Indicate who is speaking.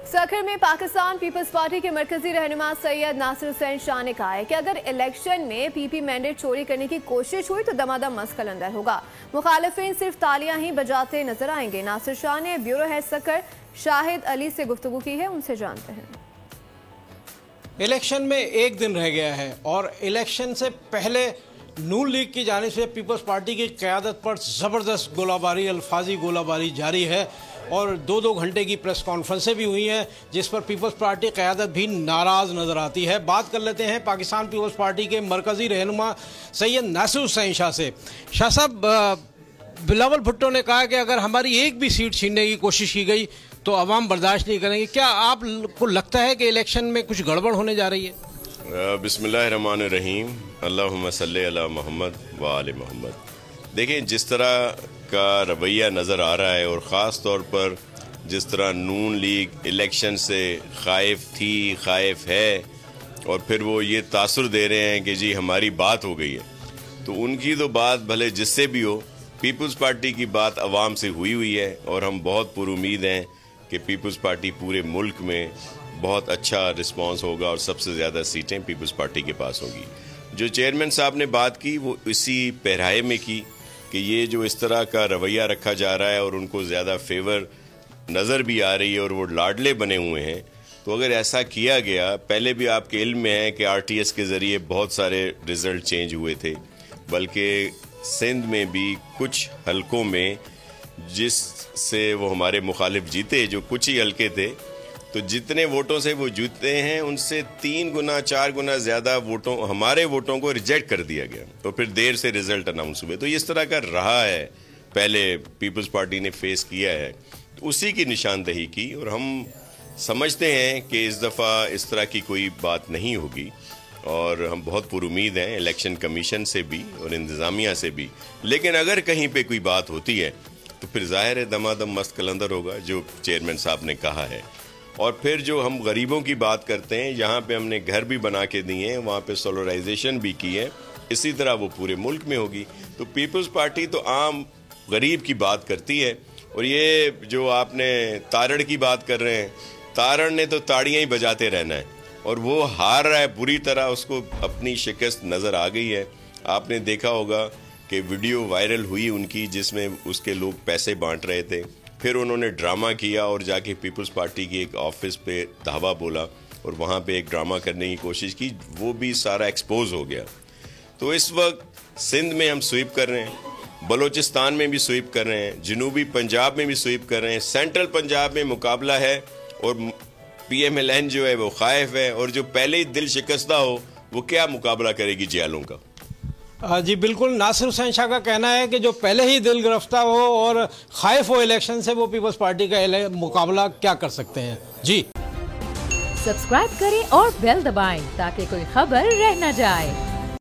Speaker 1: सखर में Pakistan peoples party के मरकजी रहनुमा सैयद नासिर हुसैन शाह ने कहा है कि अगर इलेक्शन में पीपी मैंडेट चोरी करने की कोशिश हुई तो दमादम मस्कल अंदर होगा। मुखालिफिन सिर्फ तालियां ही बजाते नजर आएंगे। नासिर शाह ने ब्यूरो हेड सखर शाहिद अली से गुफ्तगू की है, उनसे जानते हैं।
Speaker 2: इलेक्शन में एक दिन रह गया है और इलेक्शन से पहले नून लीग की जानिब से पीपल्स पार्टी की क़यादत पर ज़बरदस्त गोलाबारी, अल्फाजी गोलाबारी जारी है और 2-2 घंटे की प्रेस कॉन्फ्रेंसें भी हुई हैं जिस पर पीपल्स पार्टी क़यादत भी नाराज़ नज़र आती है। बात कर लेते हैं पाकिस्तान पीपल्स पार्टी के मरकज़ी रहनुमा सैयद नासिर हुसैन शाह से। शाह साहब, बिलावल भुट्टो ने कहा कि अगर हमारी एक भी सीट छीनने की कोशिश की गई तो अवाम बर्दाश्त नहीं करेंगे। क्या आपको लगता है कि इलेक्शन में कुछ गड़बड़ होने जा रही है?
Speaker 3: बिस्मिल्लाहिर्रहमानिर्रहीम, अल्लाहुम्मा सल्ली अला मोहम्मद व आले मोहम्मद। देखें, जिस तरह का रवैया नज़र आ रहा है और ख़ास तौर पर जिस तरह नून लीग इलेक्शन से खाइफ है और फिर वो ये तासुर दे रहे हैं कि जी हमारी बात हो गई है, तो उनकी तो बात भले जिससे भी हो, पीपल्स पार्टी की बात अवाम से हुई है और हम बहुत पुरुमीद हैं कि पीपल्स पार्टी पूरे मुल्क में बहुत अच्छा रिस्पांस होगा और सबसे ज़्यादा सीटें पीपल्स पार्टी के पास होंगी। जो चेयरमैन साहब ने बात की वो इसी पैराए में की कि ये जो इस तरह का रवैया रखा जा रहा है और उनको ज़्यादा फेवर नज़र भी आ रही है और वो लाडले बने हुए हैं, तो अगर ऐसा किया गया, पहले भी आपके इल्म में है कि RTS के ज़रिए बहुत सारे रिज़ल्ट चेंज हुए थे, बल्कि सिंध में भी कुछ हलकों में जिससे वो हमारे मुखालिफ जीते, जो कुछ ही हलके थे, तो जितने वोटों से वो जीतते हैं उनसे 3 गुना 4 गुना ज़्यादा वोटों हमारे वोटों को रिजेक्ट कर दिया गया तो फिर देर से रिजल्ट अनाउंस हुए। तो इस तरह का रहा है, पहले पीपल्स पार्टी ने फेस किया है, तो उसी की निशानदही की और हम समझते हैं कि इस दफ़ा इस तरह की कोई बात नहीं होगी और हम बहुत पुरुमीद हैं इलेक्शन कमीशन से भी और इंतज़ामिया से भी। लेकिन अगर कहीं पे कोई बात होती है तो फिर ज़ाहिर है दमादम मस्त कलंदर होगा, जो चेयरमैन साहब ने कहा है। और फिर जो हम गरीबों की बात करते हैं, यहाँ पे हमने घर भी बना के दिए हैं, वहाँ पे सोलराइजेशन भी की है, इसी तरह वो पूरे मुल्क में होगी। तो पीपल्स पार्टी तो आम गरीब की बात करती है। और ये जो आपने तारड़ की बात कर रहे हैं, तारड़ ने तो ताड़ियाँ ही बजाते रहना है और वो हार रहा है बुरी तरह, उसको अपनी शिकस्त नज़र आ गई है। आपने देखा होगा कि वीडियो वायरल हुई उनकी जिसमें उसके लोग पैसे बांट रहे थे, फिर उन्होंने ड्रामा किया और जाके पीपल्स पार्टी की एक ऑफिस पे धावा बोला और वहाँ पे एक ड्रामा करने की कोशिश की, वो भी सारा एक्सपोज हो गया। तो इस वक्त सिंध में हम स्वीप कर रहे हैं, बलोचिस्तान में भी स्वीप कर रहे हैं, जनूबी पंजाब में भी स्वीप कर रहे हैं, सेंट्रल पंजाब में मुकाबला है और PMLN जो है वो खाइफ है और जो पहले ही दिल शिकस्ता हो वो क्या मुकाबला करेगी जियालों का।
Speaker 2: जी बिल्कुल, नासिर हुसैन शाह का कहना है कि जो पहले ही दिल गिरफ्तार हो और खाइफ हो इलेक्शन से, वो पीपल्स पार्टी का मुकाबला क्या कर सकते हैं। जी
Speaker 4: सब्सक्राइब करें और बेल दबाएं ताकि कोई खबर रह न जाए।